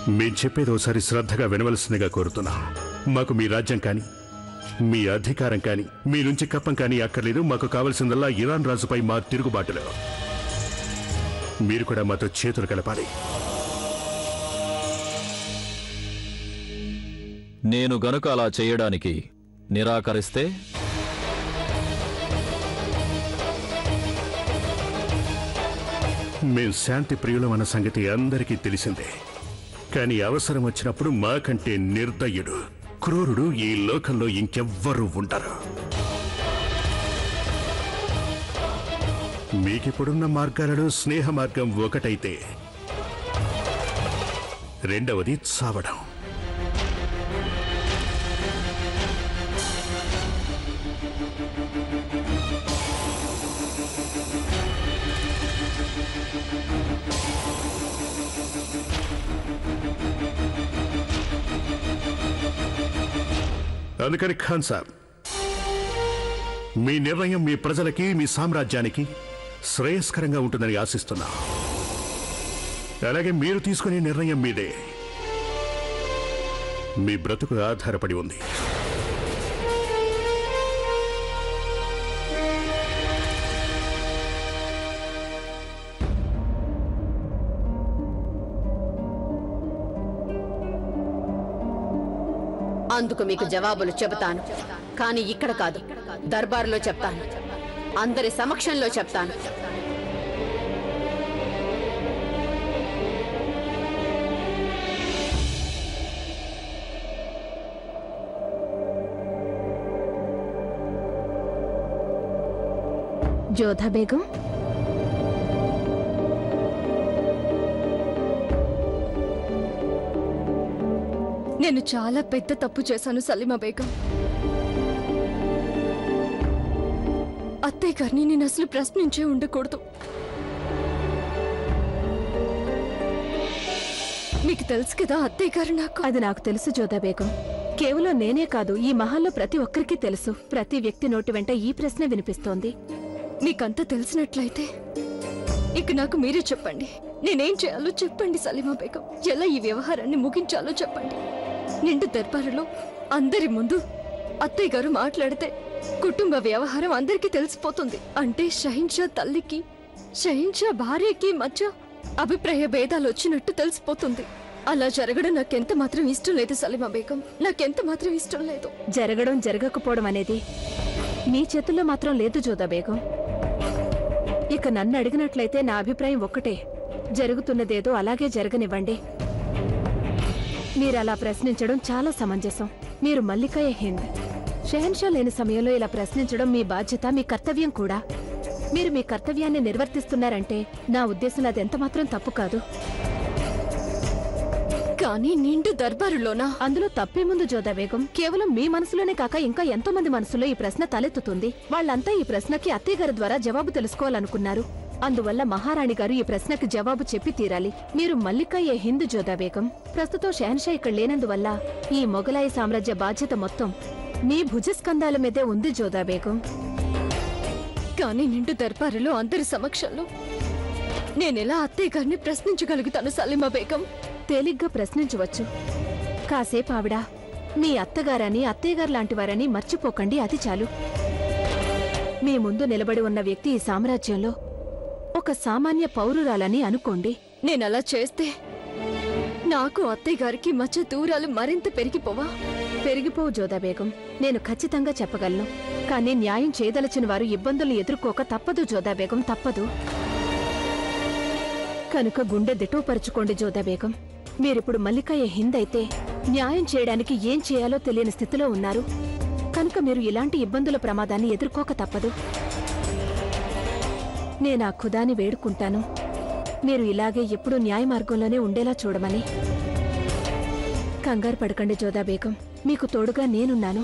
మేము చెప్పేది ఒకసారి శ్రద్ధగా వినవలసిందిగా కోరుతున్నా. మాకు మీ రాజ్యం కానీ మీ అధికారం కానీ మీ నుంచి కప్పం కానీ అక్కర్లేదు. మాకు కావలసిందల్లా ఇరాన్ రాజుపై మా తిరుగుబాటులో మీరు కూడా మాతో చేతులు కలపాలి. నేను గనుక అలా చేయడానికి నిరాకరిస్తే మేం శాంతి ప్రియులం అన్న సంగతి అందరికీ తెలిసిందే. కానీ అవసరం వచ్చినప్పుడు మాకంటే నిర్దయుడు, క్రూరుడు ఈ లోకంలో ఇంకెవ్వరూ ఉండరు. మీకిప్పుడున్న మార్గాలలో స్నేహ మార్గం ఒకటైతే రెండవది చావడం. అందుకని ఖాన్ సాబ్, మీ నిర్ణయం మీ ప్రజలకి మీ సామ్రాజ్యానికి శ్రేయస్కరంగా ఉంటుందని ఆశిస్తున్నా. అలాగే మీరు తీసుకునే నిర్ణయం మీదే మీ బ్రతుకు ఆధారపడి ఉంది. అందుకు మీకు జవాబులు చెబుతాను, కానీ ఇక్కడ కాదు, దర్బారులో చెప్తాను, అందరి సమక్షంలో చెప్తాను. జోధా బేగం, నేను చాలా పెద్ద తప్పు చేశాను సలీమా బేగం. అత్తయ్య గారిని నేను అసలు ప్రశ్నించే ఉండకూడదు. మీకు తెలుసు కదా అత్తయ్య గారు నాకు. అది నాకు తెలుసు జోధా బేగం. కేవలం నేనే కాదు, ఈ మహల్లో ప్రతి ఒక్కరికి తెలుసు. ప్రతి వ్యక్తి నోటి వెంట ఈ ప్రశ్న వినిపిస్తోంది. మీకంతా తెలిసినట్లయితే ఇక నాకు మీరే చెప్పండి. నేనేం చేయాలో చెప్పండి సలీమా బేగం. ఎలా ఈ వ్యవహారాన్ని ముగించాలో చెప్పండి. నిండు దర్బారులో అందరి ముందు అత్తయ్య గారు మాట్లాడితే కుటుంబ వ్యవహారం అందరికీ తెలిసిపోతుంది. అంటే షహిన్షా తల్లికి షహిన్షా భార్యకి మధ్య అభిప్రాయ భేదాలు వచ్చినట్టు తెలిసిపోతుంది. అలా జరగడం నాకెంత మాత్రం ఇష్టం లేదు సలీమా బేగం, నాకెంత మాత్రం ఇష్టం లేదు. జరగడం జరగకపోవడం అనేది మీ చేతుల్లో మాత్రం లేదు జోధా బేగం. ఇక నన్ను అడిగినట్లయితే నా అభిప్రాయం ఒక్కటే, జరుగుతున్నదేదో అలాగే జరగనివ్వండి. మీరలా ప్రశ్నించడం చాలా సమంజసం. మీరు మల్లికాయ హింద్, షెహన్షా లేని సమయంలో ఇలా ప్రశ్నించడం మీ బాధ్యత, మీ కర్తవ్యం కూడా. మీరు మీ కర్తవ్యాన్ని నిర్వర్తిస్తున్నారంటే నా ఉద్దేశంలో అది ఎంత మాత్రం తప్పు కాదు. కానీ నిండు దర్బారులోనా? అందులో తప్పేముందు జోధా బేగం? కేవలం మీ మనసులోనే కాక ఇంకా ఎంతో మంది మనసులో ఈ ప్రశ్న తలెత్తుతుంది. వాళ్ళంతా ఈ ప్రశ్నకి అత్తయ్య గారి ద్వారా జవాబు తెలుసుకోవాలనుకున్నారు. అందువల్ల మహారాణి గారు ఈ ప్రశ్నకి జవాబు చెప్పి తీరాలి. మీరు మల్లికాయ హింద్ జోధా బేగం. ప్రస్తుతం షెహన్షా ఇక్కడ లేనందువల్ల ఈ మొఘలాయి సామ్రాజ్య బాధ్యత మొత్తం మీ భుజస్కంధాల మీదే ఉంది జోధా బేగం. కానీ నిండు దర్బారులో అందరి సమక్షంలో నేనెలా అత్తయ్య గారిని ప్రశ్నించగలుగుతాను సలీమా బేగం? తేలిగ్గా ప్రశ్నించవచ్చు. కాసేపు ఆవిడ మీ అత్తగారని, అత్తయ్యగారు లాంటివారని మర్చిపోకండి, అది చాలు. మీ ముందు నిలబడి ఉన్న వ్యక్తి ఈ సామ్రాజ్యంలో ఒక సామాన్య పౌరురాలని అనుకోండి. నేనలా చేస్తే నాకు అత్తయ్య గారికి మధ్య దూరాలు మరింత పెరిగిపోవా? పెరిగిపోవు జోధా బేగం, నేను ఖచ్చితంగా చెప్పగలను. కానీ న్యాయం చేయదలచిన వారు ఇబ్బందులు ఎదుర్కోక తప్పదు జోధా బేగం, తప్పదు. కనుక గుండె దిటోపరుచుకోండి జోధా బేగం. మీరిప్పుడు మల్లికాయ హింద్ అయితే న్యాయం చేయడానికి ఏం చేయాలో తెలియని స్థితిలో ఉన్నారు. కనుక మీరు ఇలాంటి ఇబ్బందుల ప్రమాదాన్ని ఎదుర్కోక తప్పదు. నేనా ఖుదాని వేడుకుంటాను, మీరు ఇలాగే ఎప్పుడూ న్యాయ మార్గంలోనే ఉండేలా చూడమని. కంగారు పడకండి జోధా బేగం, మీకు తోడుగా నేనున్నాను.